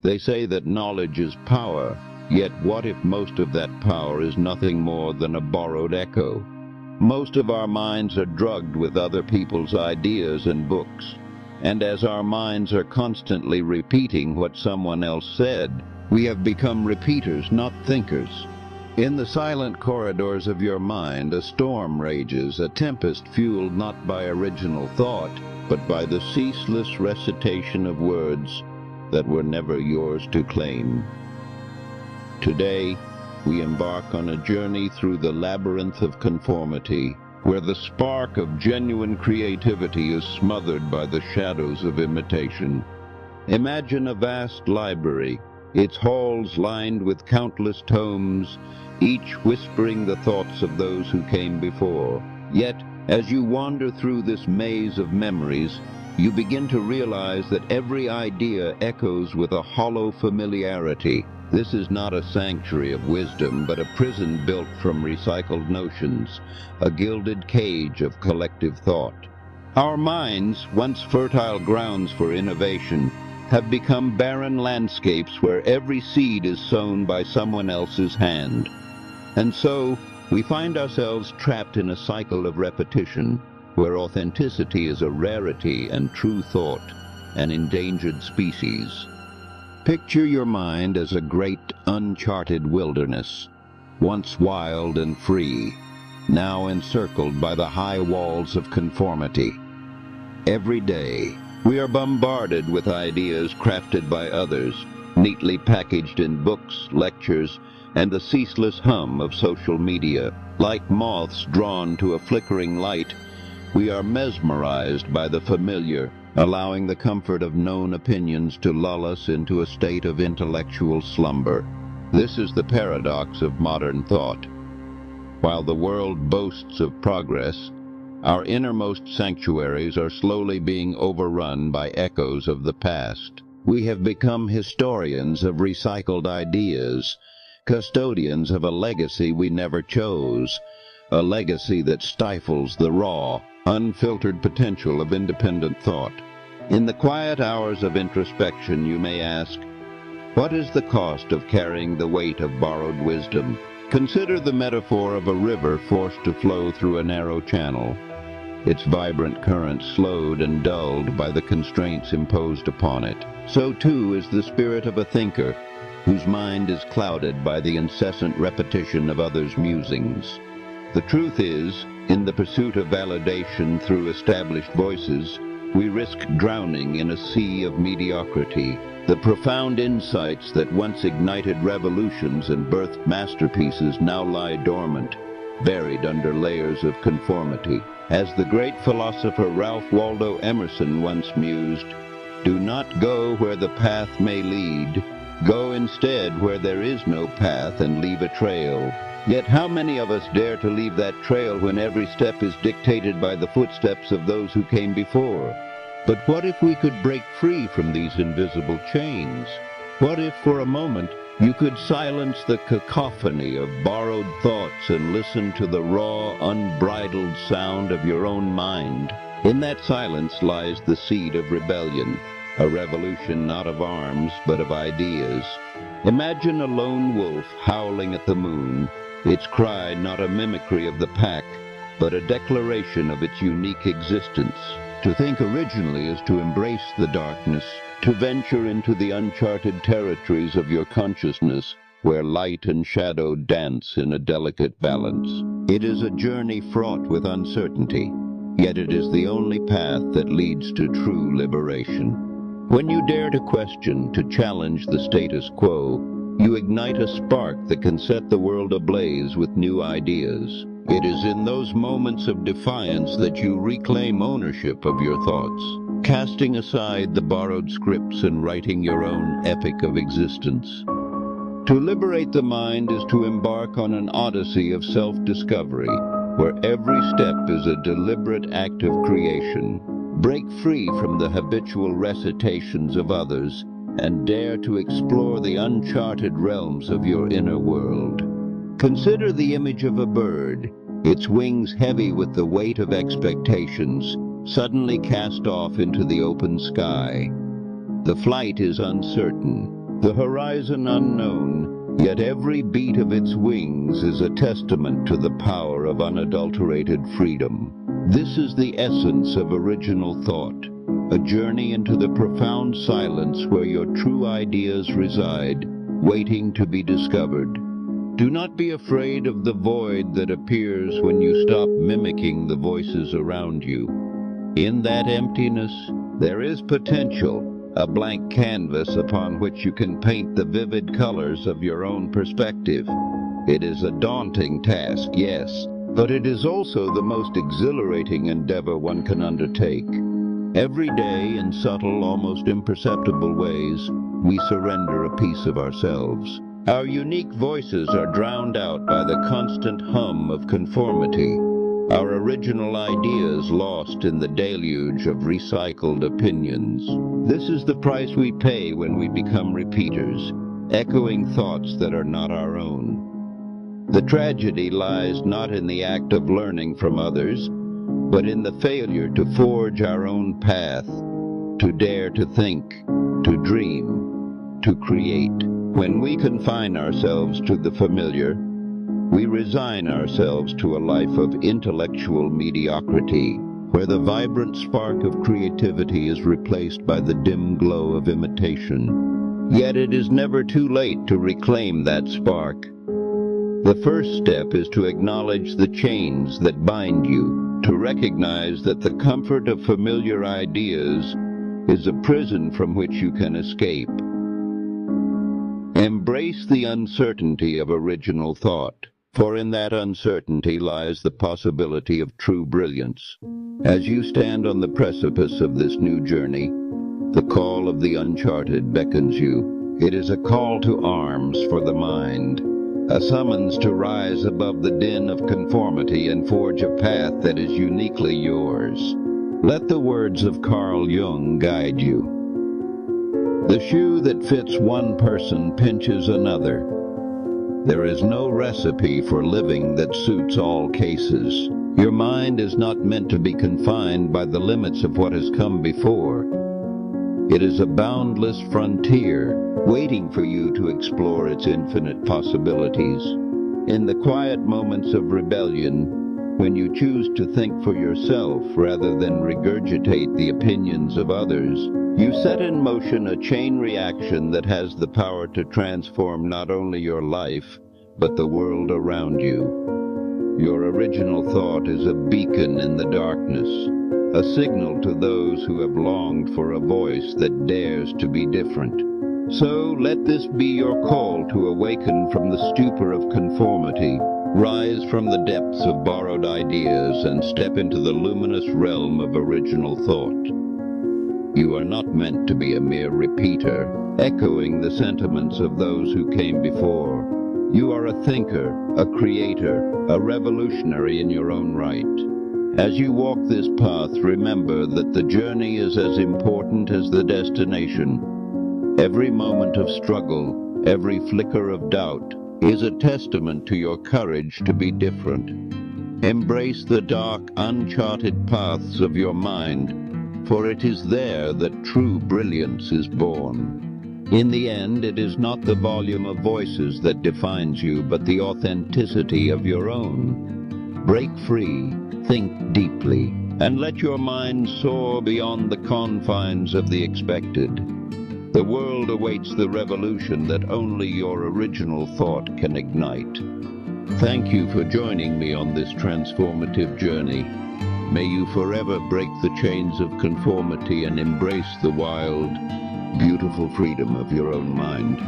They say that knowledge is power, yet what if most of that power is nothing more than a borrowed echo? Most of our minds are drugged with other people's ideas and books, and as our minds are constantly repeating what someone else said, we have become repeaters, not thinkers. In the silent corridors of your mind, a storm rages, a tempest fueled not by original thought, but by the ceaseless recitation of words that were never yours to claim. Today, we embark on a journey through the labyrinth of conformity, where the spark of genuine creativity is smothered by the shadows of imitation. Imagine a vast library, its halls lined with countless tomes, each whispering the thoughts of those who came before. Yet, as you wander through this maze of memories, you begin to realize that every idea echoes with a hollow familiarity. This is not a sanctuary of wisdom, but a prison built from recycled notions, a gilded cage of collective thought. Our minds, once fertile grounds for innovation, have become barren landscapes where every seed is sown by someone else's hand. And so, we find ourselves trapped in a cycle of repetition, where authenticity is a rarity and true thought an endangered species. Picture your mind as a great uncharted wilderness, once wild and free, now encircled by the high walls of conformity. Every day, we are bombarded with ideas crafted by others, neatly packaged in books, lectures, and the ceaseless hum of social media. Like moths drawn to a flickering light, we are mesmerized by the familiar, allowing the comfort of known opinions to lull us into a state of intellectual slumber. This is the paradox of modern thought. While the world boasts of progress, our innermost sanctuaries are slowly being overrun by echoes of the past. We have become historians of recycled ideas, custodians of a legacy we never chose, a legacy that stifles the raw, unfiltered potential of independent thought. In the quiet hours of introspection, you may ask, what is the cost of carrying the weight of borrowed wisdom? Consider the metaphor of a river forced to flow through a narrow channel, its vibrant current slowed and dulled by the constraints imposed upon it. So too is the spirit of a thinker, whose mind is clouded by the incessant repetition of others' musings. The truth is, in the pursuit of validation through established voices, we risk drowning in a sea of mediocrity. The profound insights that once ignited revolutions and birthed masterpieces now lie dormant, buried under layers of conformity. As the great philosopher Ralph Waldo Emerson once mused, "Do not go where the path may lead. Go instead where there is no path and leave a trail." Yet how many of us dare to leave that trail when every step is dictated by the footsteps of those who came before? But what if we could break free from these invisible chains? What if, for a moment, you could silence the cacophony of borrowed thoughts and listen to the raw, unbridled sound of your own mind? In that silence lies the seed of rebellion, a revolution not of arms, but of ideas. Imagine a lone wolf howling at the moon, its cry not a mimicry of the pack, but a declaration of its unique existence. To think originally is to embrace the darkness, to venture into the uncharted territories of your consciousness, where light and shadow dance in a delicate balance. It is a journey fraught with uncertainty, yet it is the only path that leads to true liberation. When you dare to question, to challenge the status quo, you ignite a spark that can set the world ablaze with new ideas. It is in those moments of defiance that you reclaim ownership of your thoughts, casting aside the borrowed scripts and writing your own epic of existence. To liberate the mind is to embark on an odyssey of self-discovery, where every step is a deliberate act of creation. Break free from the habitual recitations of others and dare to explore the uncharted realms of your inner world. Consider the image of a bird, its wings heavy with the weight of expectations, suddenly cast off into the open sky. The flight is uncertain, the horizon unknown, yet every beat of its wings is a testament to the power of unadulterated freedom. This is the essence of original thought, a journey into the profound silence where your true ideas reside, waiting to be discovered. Do not be afraid of the void that appears when you stop mimicking the voices around you. In that emptiness, there is potential, a blank canvas upon which you can paint the vivid colors of your own perspective. It is a daunting task, yes, but it is also the most exhilarating endeavor one can undertake. Every day, in subtle, almost imperceptible ways, we surrender a piece of ourselves. Our unique voices are drowned out by the constant hum of conformity, our original ideas lost in the deluge of recycled opinions. This is the price we pay when we become repeaters, echoing thoughts that are not our own. The tragedy lies not in the act of learning from others, but in the failure to forge our own path, to dare to think, to dream, to create. When we confine ourselves to the familiar, we resign ourselves to a life of intellectual mediocrity, where the vibrant spark of creativity is replaced by the dim glow of imitation. Yet it is never too late to reclaim that spark. The first step is to acknowledge the chains that bind you, to recognize that the comfort of familiar ideas is a prison from which you can escape. Embrace the uncertainty of original thought, for in that uncertainty lies the possibility of true brilliance. As you stand on the precipice of this new journey, the call of the uncharted beckons you. It is a call to arms for the mind, a summons to rise above the din of conformity and forge a path that is uniquely yours. Let the words of Carl Jung guide you. The shoe that fits one person pinches another. There is no recipe for living that suits all cases. Your mind is not meant to be confined by the limits of what has come before. It is a boundless frontier, waiting for you to explore its infinite possibilities. In the quiet moments of rebellion, when you choose to think for yourself rather than regurgitate the opinions of others, you set in motion a chain reaction that has the power to transform not only your life, but the world around you. Your original thought is a beacon in the darkness, a signal to those who have longed for a voice that dares to be different. So let this be your call to awaken from the stupor of conformity, rise from the depths of borrowed ideas, and step into the luminous realm of original thought. You are not meant to be a mere repeater, echoing the sentiments of those who came before. You are a thinker, a creator, a revolutionary in your own right. As you walk this path, remember that the journey is as important as the destination. Every moment of struggle, every flicker of doubt, is a testament to your courage to be different. Embrace the dark, uncharted paths of your mind, for it is there that true brilliance is born. In the end, it is not the volume of voices that defines you, but the authenticity of your own. Break free, think deeply, and let your mind soar beyond the confines of the expected. The world awaits the revolution that only your original thought can ignite. Thank you for joining me on this transformative journey. May you forever break the chains of conformity and embrace the wild, beautiful freedom of your own mind.